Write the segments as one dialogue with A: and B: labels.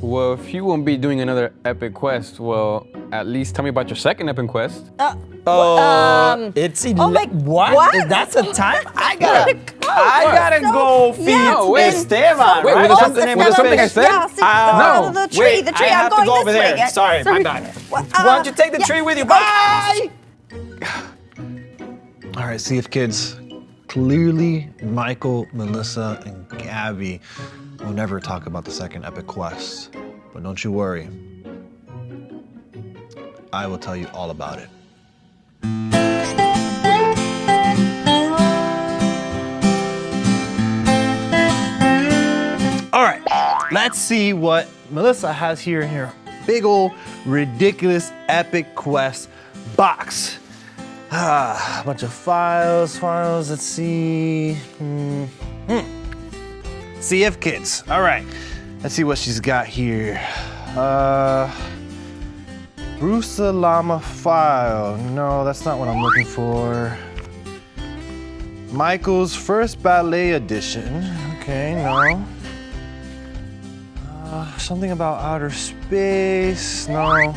A: Well, if you won't be doing another epic quest, well, at least tell me about your second epic quest.
B: It's
C: what?
B: That's a time? I gotta go feed Esteban.
A: Wait,
B: right?
A: was there something I said?
C: Yeah, see,
A: No.
C: the tree,
B: Wait,
C: the tree.
B: I have
C: I'm
B: to
C: going
B: go
C: this
B: over
C: way.
B: there. Sorry, my bad.
C: Well,
B: Why don't you take the tree with you? Bye!
D: All right, see if kids. Clearly, Michael, Melissa, and Gabby will never talk about the second epic quest. But don't you worry. I will tell you all about it. All right, let's see what Melissa has here in her big old ridiculous epic quest box. A bunch of files, let's see. CF Kids, all right. Let's see what she's got here. Bruce the Llama file. No, that's not what I'm looking for. Michael's first ballet edition. Okay, no. Something about outer space. No.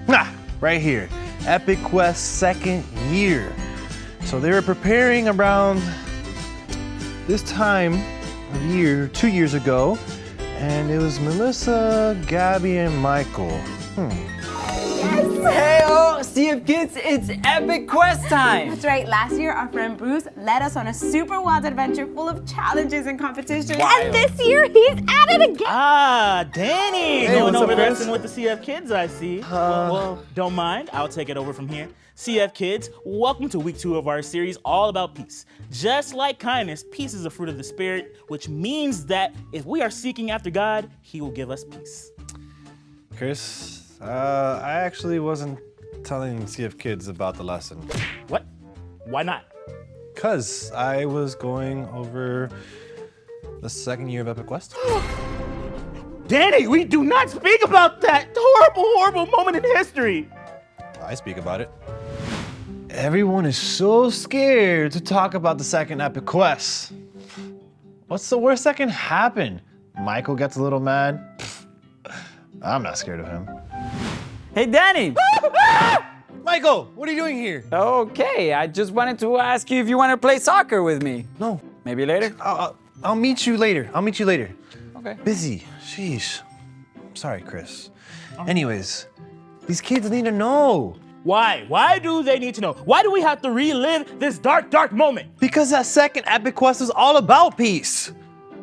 D: Nah, right here. Epic Quest second year. So they were preparing around this time of year, 2 years ago, and it was Melissa, Gabby, and Michael.
E: Hey, CF Kids, it's epic quest time!
F: That's right, last year our friend Bruce led us on a super wild adventure full of challenges and competitions.
C: And this year he's at it again.
G: Ah, Danny!
D: Hey,
G: Going
D: what's up,
G: over
D: Chris?
G: this with the CF Kids, I see. Well, don't mind. I'll take it over from here. CF Kids, welcome to week 2 of our series all about peace. Just like kindness, peace is a fruit of the Spirit, which means that if we are seeking after God, He will give us peace.
D: Chris, I actually wasn't telling CF Kids about the lesson.
G: What? Why not?
D: Because I was going over the second year of Epic Quest.
G: Danny, we do not speak about that horrible, horrible moment in history.
D: I speak about it. Everyone is so scared to talk about the second Epic Quest. What's the worst that can happen? Michael gets a little mad. I'm not scared of him.
E: Hey, Danny!
D: Michael, what are you doing here?
E: Okay, I just wanted to ask you if you want to play soccer with me.
D: No,
E: Maybe later?
D: I'll meet you later.
E: Okay.
D: Busy. Sheesh. Sorry, Chris. Anyways, these kids need to know.
G: Why? Why do they need to know? Why do we have to relive this dark, dark moment?
D: Because that second Epic Quest is all about peace.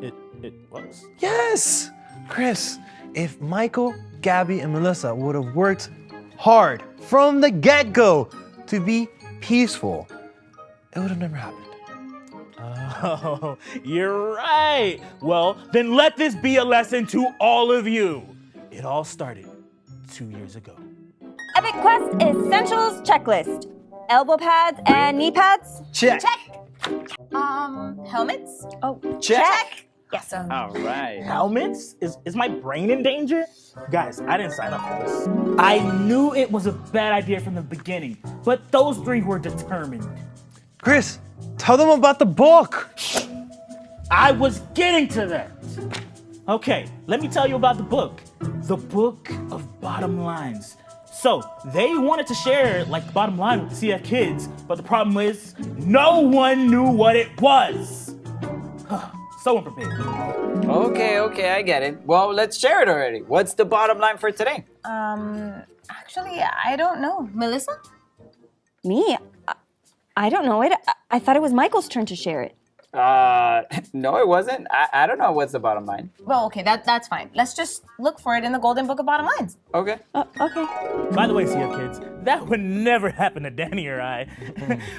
G: It was.
D: Yes! Chris, if Michael, Gabby, and Melissa would have worked hard from the get-go to be peaceful, it would have never happened.
G: Oh, you're right. Well, then let this be a lesson to all of you. It all started 2 years ago.
C: Epic Quest Essentials Checklist. Elbow pads and knee pads.
E: Check.
F: Helmets?
C: Oh,
E: Check.
C: Yes.
E: All right.
G: Helmets? Is my brain in danger? Guys, I didn't sign up for this. I knew it was a bad idea from the beginning, but those 3 were determined.
D: Chris, tell them about the book.
G: I was getting to that. Okay, let me tell you about the book. The Book of Bottom Lines. So, they wanted to share like the bottom line with the CF Kids, but the problem is no one knew what it was. So unprepared.
E: Okay, I get it. Well, let's share it already. What's the bottom line for today?
F: Actually, I don't know. Melissa?
C: Me? I don't know it. I thought it was Michael's turn to share it.
E: No, it wasn't. I don't know what's the bottom line.
F: Well, okay, that's fine. Let's just look for it in the Golden Book of Bottom Lines.
E: Okay.
C: Okay.
G: By the way, CF Kids, that would never happen to Danny or I.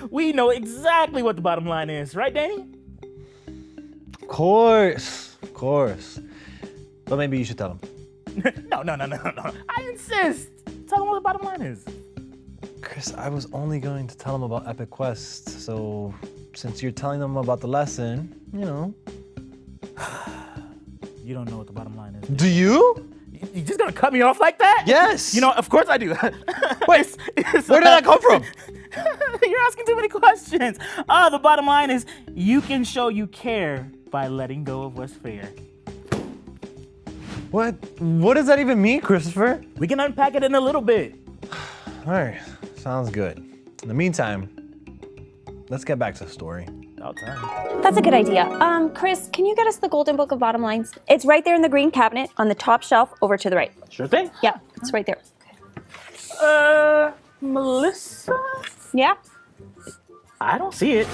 G: We know exactly what the bottom line is, right, Danny?
D: Of course. But maybe you should tell them.
G: No. I insist. Tell them what the bottom line is.
D: Chris, I was only going to tell them about Epic Quest, so since you're telling them about the lesson, you know.
G: You don't know what the bottom line is.
D: Do you?
G: You just gonna cut me off like that?
D: Yes.
G: You know, of course I do.
D: Wait, where did that come from?
G: You're asking too many questions. The bottom line is you can show you care by letting go of what's fair.
D: What does that even mean, Christopher?
G: We can unpack it in a little bit.
D: All right, sounds good. In the meantime, let's get back to the story.
G: About time.
C: That's a good idea. Chris, can you get us the golden book of bottom lines? It's right there in the green cabinet on the top shelf over to the right.
G: Sure thing.
C: Yeah, it's right there.
G: Melissa?
C: Yeah?
G: I don't see it.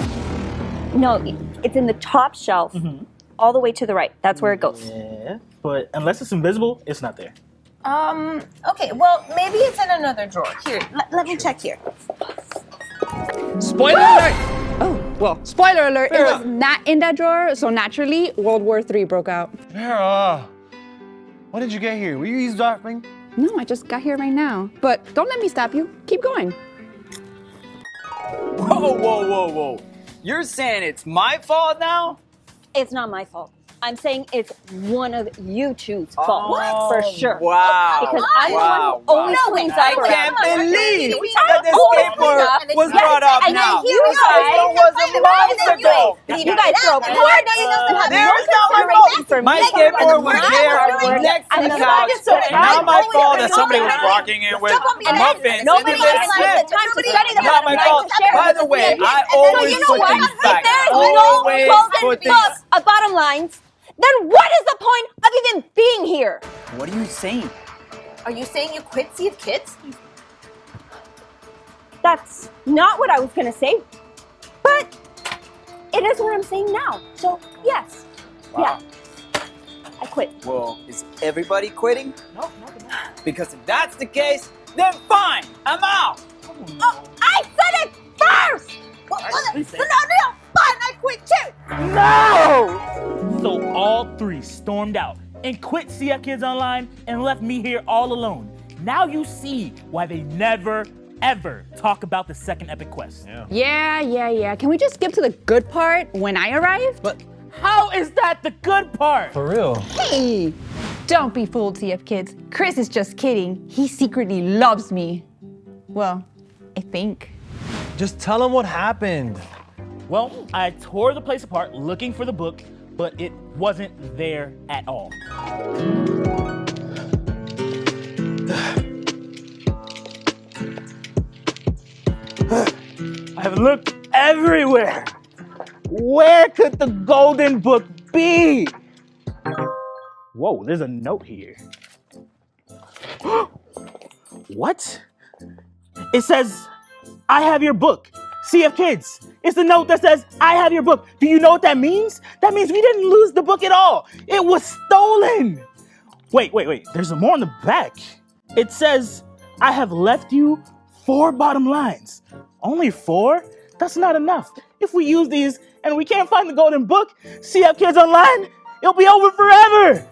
C: No, it's in the top shelf, all the way to the right. That's where it goes.
G: Yeah, but unless it's invisible, it's not there.
F: Okay, well, maybe it's in another drawer. Here, let me check here.
H: Spoiler alert! Oh, well, spoiler alert, it was not in that drawer, so naturally, World War III broke out.
D: Vera, when did you get here? Were you eavesdropping?
H: No, I just got here right now. But don't let me stop you. Keep going.
E: Whoa. You're saying it's my fault now?
C: It's not my fault. I'm saying it's one of you two's fault. For sure.
E: Wow.
C: Because I'm the one who always cleans up
E: I
C: around.
E: can't believe
C: You
E: that the
C: always
E: skateboard
C: clean up.
E: was
C: Yes,
E: brought up
C: and then
E: now.
C: you
E: It
C: guys-
E: was a month ago.
C: You guys throw coordinators.
E: There's no remote. My skateboard was there next to the couch. Not my fault that somebody was walking in with muffins.
C: Nobody
E: and
C: has the time to study the
E: Not my fault. By the way, I always
C: you know
E: put
C: what?
E: things
C: If
E: back.
C: there's no
E: Always
C: golden
E: put
C: book
E: things.
C: of bottom lines, then what is the point of even being here?
E: What are you saying?
F: Are you saying you quit Sea of Kids?
C: That's not what I was gonna say, but it is what I'm saying now. So yes, yeah, I quit.
E: Well, is everybody quitting? No. Because if that's the case, then fine, I'm out.
C: Oh, I said it first. No, fine, I quit too.
G: No! So all three stormed out and quit CF Kids Online and left me here all alone. Now you see why they never, ever talk about the second epic quest.
H: Yeah. Can we just skip to the good part when I arrive?
G: But how is that the good part?
D: For real?
H: Hey, don't be fooled, CF Kids. Chris is just kidding. He secretly loves me. Well, I think.
D: Just tell him what happened.
G: Well, I tore the place apart looking for the book, but it wasn't there at all. I've looked everywhere. Where could the golden book be? Whoa, there's a note here. What? It says, I have your book. CF Kids. It's the note that says, I have your book. Do you know what that means? That means we didn't lose the book at all. It was stolen. Wait. There's more on the back. It says, I have left you 4 bottom lines. Only 4? That's not enough. If we use these and we can't find the golden book, CF Kids Online, it'll be over forever.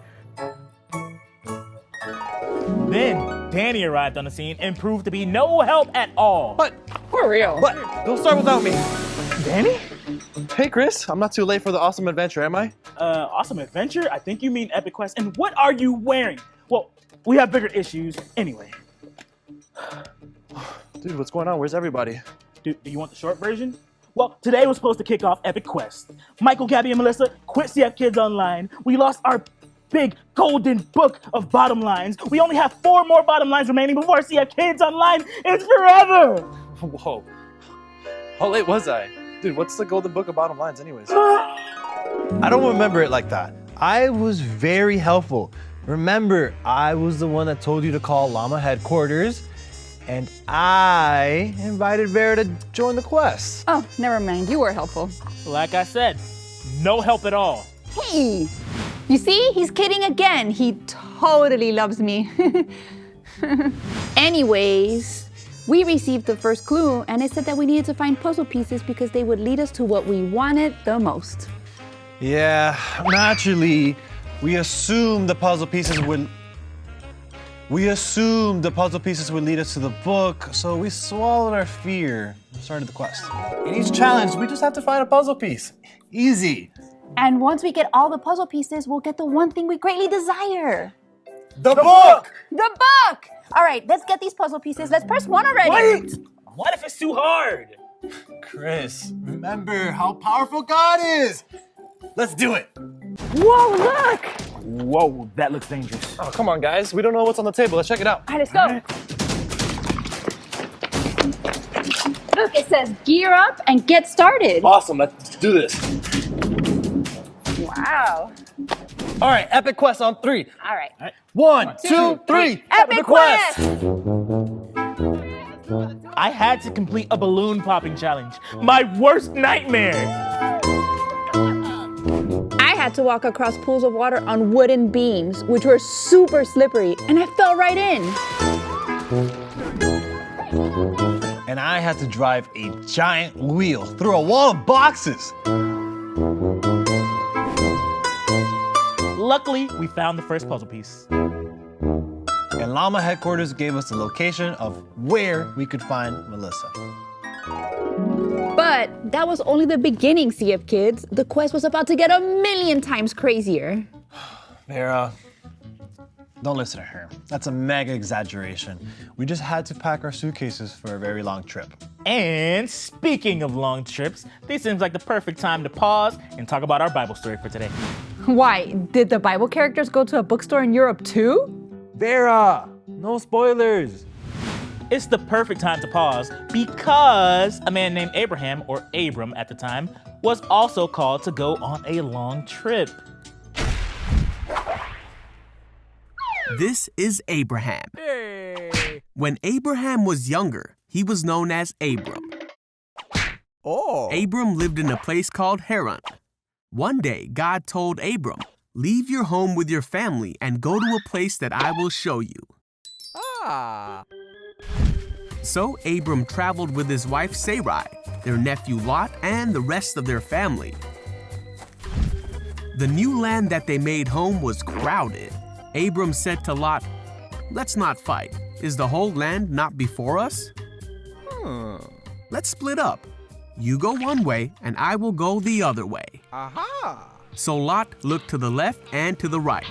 G: Then Danny arrived on the scene and proved to be no help at all.
D: But
H: For real.
D: But don't start without me.
G: Danny?
D: Hey, Chris, I'm not too late for the awesome adventure, am I?
G: Awesome adventure? I think you mean epic quest. And what are you wearing? Well, we have bigger issues anyway.
D: Dude, what's going on? Where's everybody?
G: Do you want the short version? Well, today was supposed to kick off Epic Quest. Michael, Gabby, and Melissa quit CF Kids Online. We lost our big golden book of bottom lines. We only have 4 more bottom lines remaining before CF Kids Online is forever.
D: Whoa. How late was I? Dude, what's the golden book of bottom lines anyways? I don't remember it like that. I was very helpful. Remember, I was the one that told you to call Llama headquarters, and I invited Vera to join the quest.
H: Oh, never mind. You were helpful.
G: Like I said, no help at all.
H: Hey, you see? He's kidding again. He totally loves me. Anyways, we received the first clue, and it said that we needed to find puzzle pieces because they would lead us to what we wanted the most.
D: Yeah, naturally, we assumed the puzzle pieces would lead us to the book, so we swallowed our fear and started the quest. In each challenge, we just have to find a puzzle piece. Easy.
H: And once we get all the puzzle pieces, we'll get the one thing we greatly desire.
D: The book!
H: The book! All right, let's get these puzzle pieces. Let's press 1 already.
G: Wait! What if it's too hard?
D: Chris, remember how powerful God is. Let's do it.
H: Whoa, look!
G: Whoa, that looks dangerous.
D: Oh, come on, guys. We don't know what's on the table. Let's check it out.
C: All right, let's go. Look, it says gear up and get started.
D: Awesome. Let's do this.
C: Wow.
D: All right, epic quest on 3.
C: All right.
D: 1, 2, 3.
C: Epic quest!
G: I had to complete a balloon popping challenge. My worst nightmare.
H: I had to walk across pools of water on wooden beams, which were super slippery, and I fell right in.
D: And I had to drive a giant wheel through a wall of boxes.
G: Luckily, we found the first puzzle piece.
D: And Llama headquarters gave us the location of where we could find Melissa.
H: But that was only the beginning, CF kids. The quest was about to get 1,000,000 times crazier.
D: Vera, don't listen to her. That's a mega exaggeration. We just had to pack our suitcases for a very long trip.
G: And speaking of long trips, this seems like the perfect time to pause and talk about our Bible story for today.
H: Why? Did the Bible characters go to a bookstore in Europe too?
E: Vera, no spoilers.
G: It's the perfect time to pause because a man named Abraham, or Abram at the time, was also called to go on a long trip.
I: This is Abraham. When Abraham was younger, he was known as Abram. Abram lived in a place called Haran. One day, God told Abram, "Leave your home with your family and go to a place that I will show you." So Abram traveled with his wife Sarai, their nephew Lot, and the rest of their family. The new land that they made home was crowded. Abram said to Lot, "Let's not fight. Is the whole land not before us? Let's split up. You go one way and I will go the other way." So Lot looked to the left and to the right.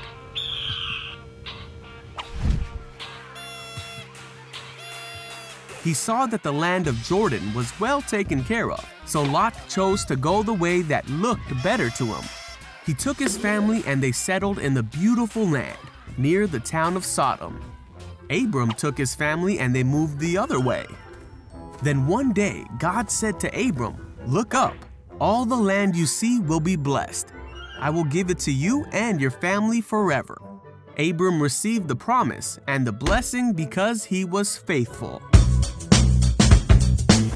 I: He saw that the land of Jordan was well taken care of, so Lot chose to go the way that looked better to him. He took his family and they settled in the beautiful land, near the town of Sodom. Abram took his family and they moved the other way. Then one day, God said to Abram, "Look up. All the land you see will be blessed. I will give it to you and your family forever." Abram received the promise and the blessing because he was faithful.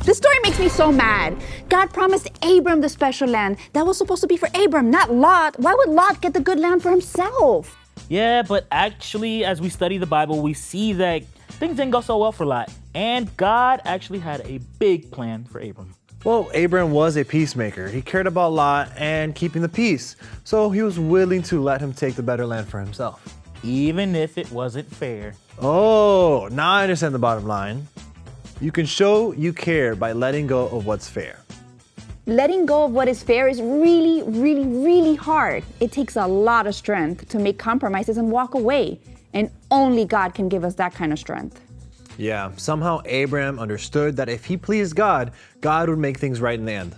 H: This story makes me so mad. God promised Abram the special land that was supposed to be for Abram, not Lot. Why would Lot get the good land for himself?
G: Yeah, but actually, as we study the Bible, we see that things didn't go so well for Lot. And God actually had a big plan for Abram.
D: Well, Abram was a peacemaker. He cared about Lot and keeping the peace. So he was willing to let him take the better land for himself.
G: Even if it wasn't fair.
D: Oh, now I understand the bottom line. You can show you care by letting go of what's fair.
H: Letting go of what is fair is really, really, really hard. It takes a lot of strength to make compromises and walk away. And only God can give us that kind of strength.
D: Yeah, somehow Abram understood that if he pleased God, God would make things right in the end.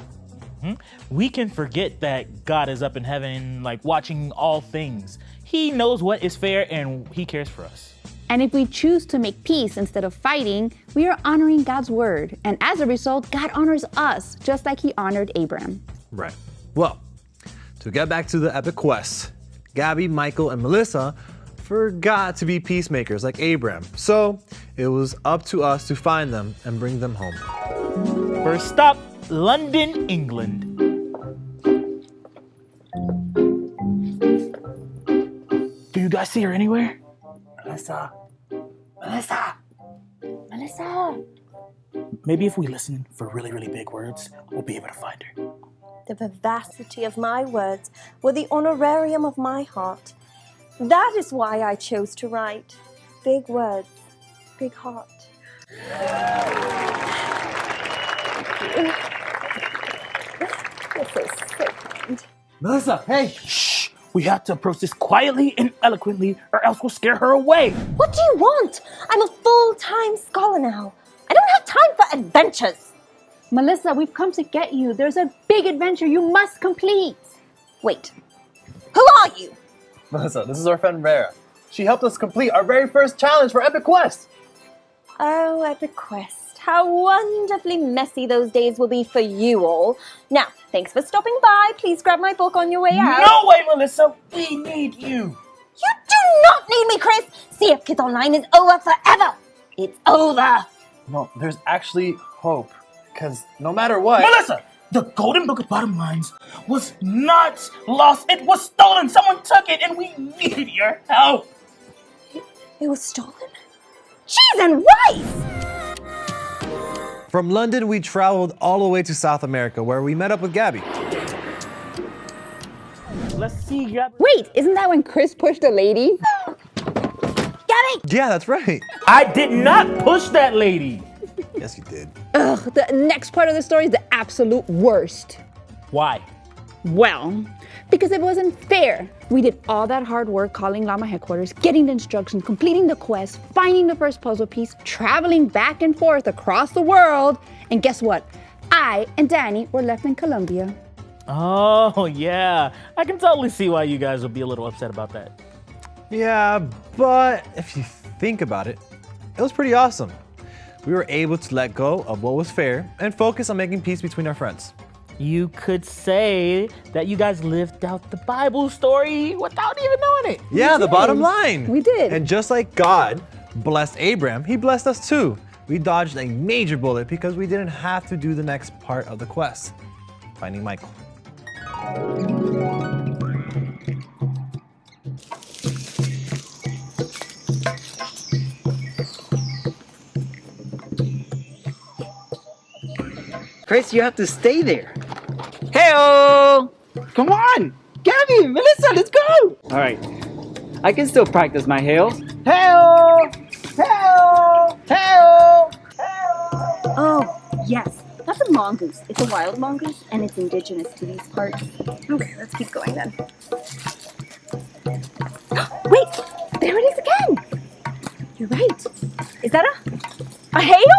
G: We can forget that God is up in heaven, like watching all things. He knows what is fair and he cares for us.
H: And if we choose to make peace instead of fighting, we are honoring God's word. And as a result, God honors us, just like he honored Abram.
D: Right. Well, to get back to the epic quest, Gabby, Michael, and Melissa forgot to be peacemakers like Abram. So it was up to us to find them and bring them home.
G: First stop, London, England. Do you guys see her anywhere? Melissa. Maybe if we listen for really, really big words, we'll be able to find her.
J: The vivacity of my words were the honorarium of my heart. That is why I chose to write. Big words, big heart. This is so kind.
G: Melissa, hey! Shh! We have to approach this quietly and eloquently, or else we'll scare her away.
J: What do you want? I'm a full-time scholar now. I don't have time for adventures.
H: Melissa, we've come to get you. There's a big adventure you must complete.
J: Wait, who are you?
D: Melissa, this is our friend Vera. She helped us complete our very first challenge for Epic Quest.
C: Oh, Epic Quest. How wonderfully messy those days will be for you all. Now, thanks for stopping by. Please grab my book on your way out.
G: No way, Melissa. We need you.
C: You do not need me, Chris. Sea of Kids Online is over forever. It's over.
D: No, there's actually hope. Because no matter what...
G: Melissa, the golden book of bottom lines was not lost. It was stolen. Someone took it, and we need your help.
C: It was stolen? Cheese and rice!
D: From London, we traveled all the way to South America, where we met up with Gabby.
G: Let's see, Gabby.
H: Wait, isn't that when Chris pushed a lady?
C: Gabby!
D: Yeah, that's right.
G: I did not push that lady.
D: Yes, you did.
H: Ugh, the next part of the story is the absolute worst.
G: Why?
H: Well, because it wasn't fair. We did all that hard work calling Llama headquarters, getting the instructions, completing the quest, finding the first puzzle piece, traveling back and forth across the world. And guess what? I and Danny were left in Colombia.
G: Oh, yeah. I can totally see why you guys would be a little upset about that.
D: Yeah, but if you think about it, it was pretty awesome. We were able to let go of what was fair and focus on making peace between our friends.
G: You could say that you guys lived out the Bible story without even knowing it.
D: Yeah, the bottom line.
H: We did.
D: And just like God blessed Abram, he blessed us too. We dodged a major bullet because we didn't have to do the next part of the quest, finding Michael.
E: Chris, you have to stay there. Hey-oh! Come on! Gabby, Melissa, let's go! All right. I can still practice my hails. Hey-oh! Hey-oh! Hey-oh! Hey-oh!
C: Oh, yes. That's a mongoose. It's a wild mongoose, and it's indigenous to these parts. Okay, let's keep going then. Wait! There it is again! You're right. Is that a hail?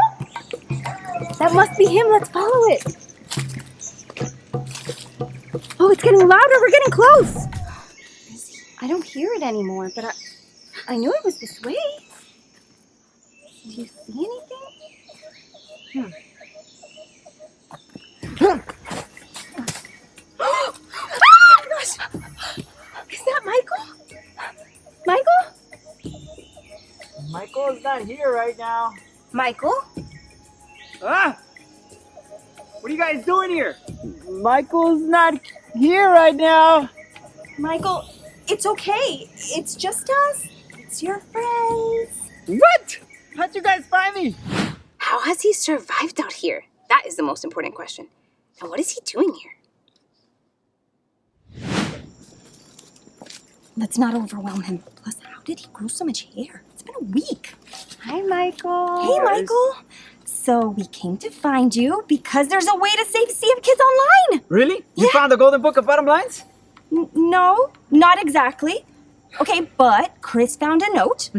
C: That must be him. Let's follow it. Oh, it's getting louder. We're getting close. I don't hear it anymore, but I knew it was this way. Do you see anything? Oh my gosh! Is that Michael? Michael?
E: Michael's not here right now.
C: Michael?
E: Ah! What are you guys doing here? Michael's not here right now.
C: Michael, it's okay. It's just us. It's your friends.
E: What? How'd you guys find me?
F: How has he survived out here? That is the most important question. And what is he doing here?
C: Let's not overwhelm him. Plus, how did he grow so much hair? It's been a week. Hi, Michael. Hey, Michael. So we came to find you because there's a way to save Sea of Kids Online.
E: Really? You found the golden book of bottom lines?
C: No, not exactly. Okay, but Chris found a note,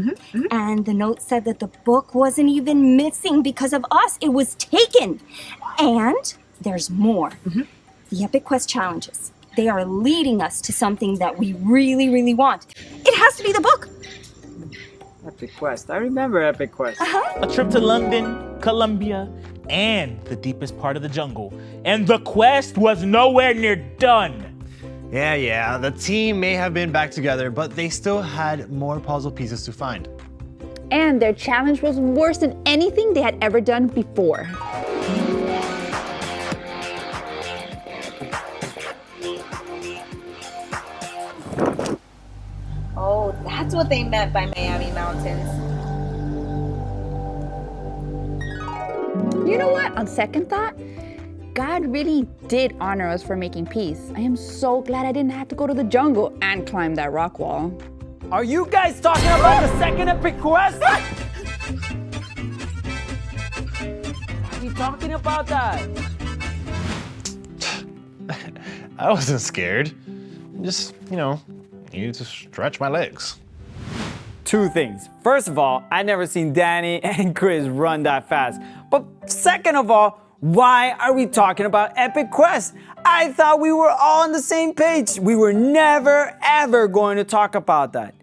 C: and the note said that the book wasn't even missing because of us. It was taken. And there's more. The Epic Quest challenges. They are leading us to something that we really, really want. It has to be the book.
E: Epic Quest. I remember Epic Quest.
G: A trip to London, Colombia, and the deepest part of the jungle. And the quest was nowhere near done.
D: Yeah, the team may have been back together, but they still had more puzzle pieces to find.
H: And their challenge was worse than anything they had ever done before.
F: Oh, that's what they meant by Miami Mountains.
H: You know what? On second thought, God really did honor us for making peace. I am so glad I didn't have to go to the jungle and climb that rock wall.
E: Are you guys talking about the second Epic Quest? Are you talking about that?
D: I wasn't scared. Just, needed to stretch my legs.
E: Two things. First of all, I never seen Danny and Chris run that fast. But second of all, Why are we talking about Epic Quest? I thought we were all on the same page. We were never, ever going to talk about that.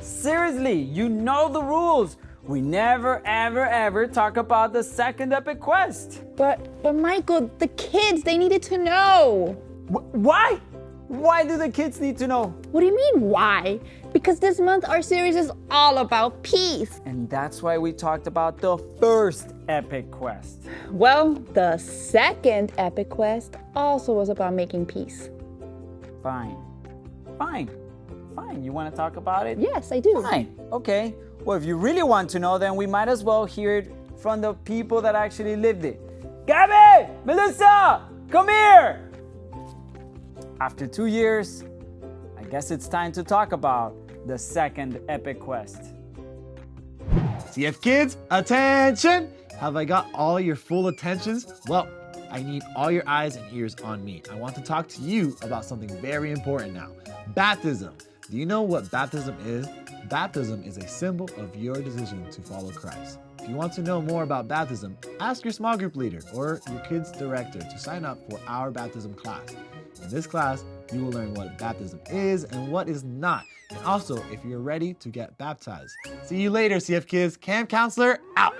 E: Seriously, you know the rules. We never, ever talk about the second Epic Quest.
H: But Michael, the kids, they needed to know.
E: Why? Why do the kids need to know?
H: What do you mean, why? Because this month our series is all about peace.
E: And that's why we talked about the first Epic Quest.
H: Well, the second Epic Quest also was about making peace.
E: Fine. You want to talk about it?
H: Yes, I do.
E: Fine. Okay. Well, if you really want to know, then we might as well hear it from the people that actually lived it. Gabby! Melissa! Come here! After 2 years, I guess it's time to talk about the second Epic Quest.
D: CF kids, attention! Have I got all your full attentions? Well, I need all your eyes and ears on me. I want to talk to you about something very important now. Baptism. Do you know what baptism is? Baptism is a symbol of your decision to follow Christ. If you want to know more about baptism, ask your small group leader or your kid's director to sign up for our baptism class. In this class, you will learn what baptism is and what is not, and also if you're ready to get baptized. See you later, CF kids. Camp counselor out.